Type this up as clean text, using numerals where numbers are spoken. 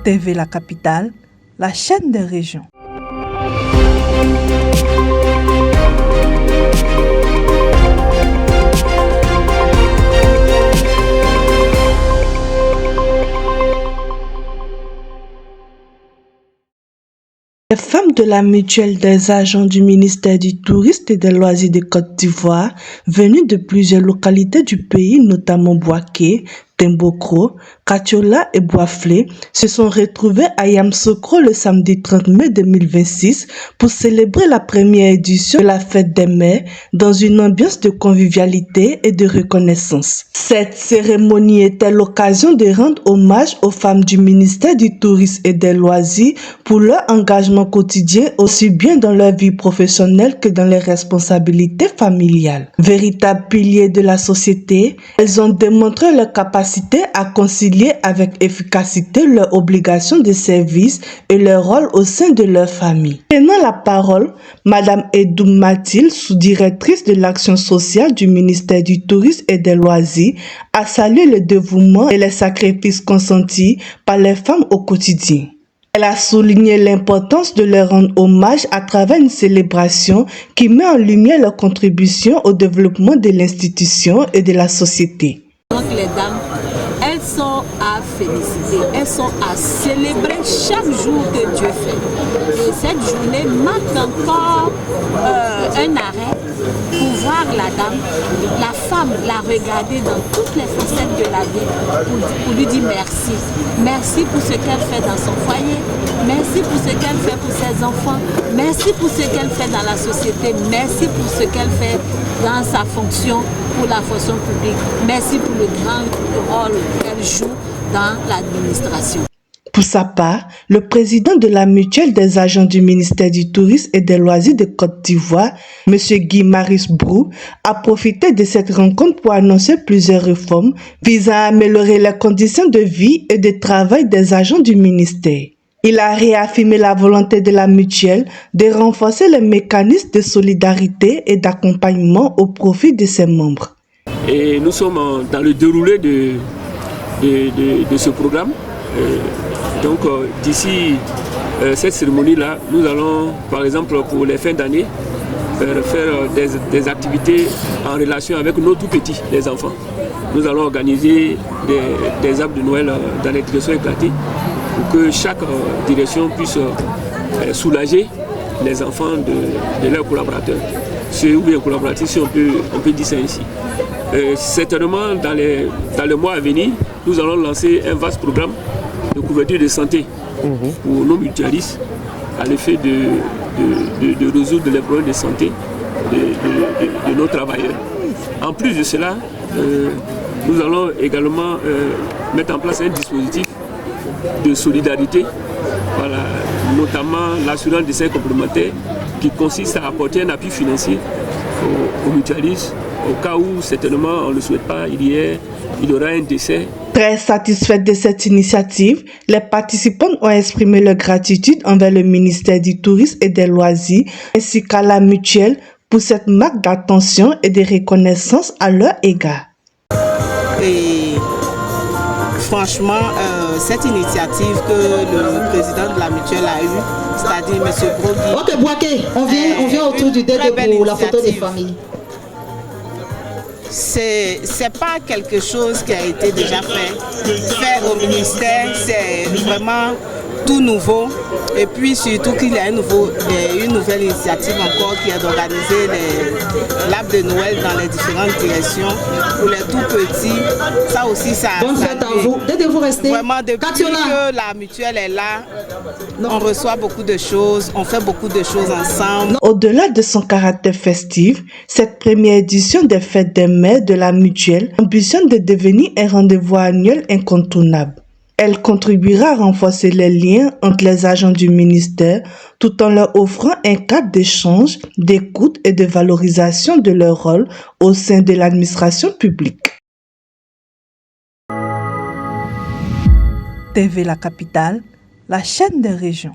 TV La Capitale, la chaîne des régions. Les femmes de la mutuelle des agents du ministère du Tourisme et des Loisirs de Côte d'Ivoire, venues de plusieurs localités du pays, notamment Bouaké, Tembokro, Katiola et Boisflé, se sont retrouvées à Yamoussoukro le samedi 30 mai 2026 pour célébrer la première édition de la fête des mères dans une ambiance de convivialité et de reconnaissance. Cette cérémonie était l'occasion de rendre hommage aux femmes du ministère du Tourisme et des Loisirs pour leur engagement quotidien aussi bien dans leur vie professionnelle que dans les responsabilités familiales. Véritables piliers de la société, elles ont démontré leur capacité à concilier avec efficacité leurs obligations de service et leur rôle au sein de leur famille. Prenant la parole, Madame Edoum Mathilde, sous-directrice de l'action sociale du ministère du Tourisme et des Loisirs, a salué le dévouement et les sacrifices consentis par les femmes au quotidien. Elle a souligné l'importance de leur rendre hommage à travers une célébration qui met en lumière leur contribution au développement de l'institution et de la société. Donc les dames, elles sont à féliciter, elles sont à célébrer chaque jour que Dieu fait. Et cette journée marque encore un arrêt pour voir la dame, la femme, la regarder dans toutes les facettes de la vie pour lui dire merci. Merci pour ce qu'elle fait dans son foyer, merci pour ce qu'elle fait pour ses enfants, merci pour ce qu'elle fait dans la société, merci pour ce qu'elle fait dans sa fonction pour la fonction publique. Merci pour le grand rôle qu'elle joue dans l'administration. Pour sa part, le président de la mutuelle des agents du ministère du Tourisme et des Loisirs de Côte d'Ivoire, M. Guy Marius Brou, a profité de cette rencontre pour annoncer plusieurs réformes visant à améliorer les conditions de vie et de travail des agents du ministère. Il a réaffirmé la volonté de la mutuelle de renforcer les mécanismes de solidarité et d'accompagnement au profit de ses membres. Et nous sommes dans le déroulé de ce programme. Donc d'ici cette cérémonie-là, nous allons, par exemple, pour les fins d'année, faire des activités en relation avec nos tout petits, les enfants. Nous allons organiser des arbres de Noël dans les directions éclatées pour que chaque direction puisse soulager les enfants de leurs collaborateurs. Ou bien collaboratifs, si on peut dire ça ainsi. Certainement, dans le mois à venir, nous allons lancer un vaste programme de couverture de santé pour nos mutualistes à l'effet de résoudre les problèmes de santé de nos travailleurs. En plus de cela, nous allons également mettre en place un dispositif de solidarité, voilà, notamment l'assurance des services complémentaires qui consiste à apporter un appui financier aux mutualistes au cas où, certainement, on ne le souhaite pas, il y aura un décès. Très satisfaite de cette initiative, les participants ont exprimé leur gratitude envers le ministère du Tourisme et des Loisirs ainsi qu'à la mutuelle pour cette marque d'attention et de reconnaissance à leur égard. Et franchement, cette initiative que le président de la mutuelle a eue, c'est-à-dire M. Brogui. Ok, Bouaké, on vient autour du dédé pour la photo des familles. C'est pas quelque chose qui a été déjà fait. Faire au ministère, c'est vraiment tout nouveau. Et puis surtout qu'il y a une nouvelle initiative encore qui est d'organiser l'arbre de Noël dans les différentes directions pour les tout petits. Ça aussi, ça a bonne fête à vous. Dès que vous restez. Vraiment, depuis que la mutuelle est là, on reçoit beaucoup de choses, on fait beaucoup de choses ensemble. Au-delà de son caractère festif, cette première édition des Fêtes des mères de la mutuelle ambitionne de devenir un rendez-vous annuel incontournable. Elle contribuera à renforcer les liens entre les agents du ministère tout en leur offrant un cadre d'échange, d'écoute et de valorisation de leur rôle au sein de l'administration publique. TV La Capitale, la chaîne des régions.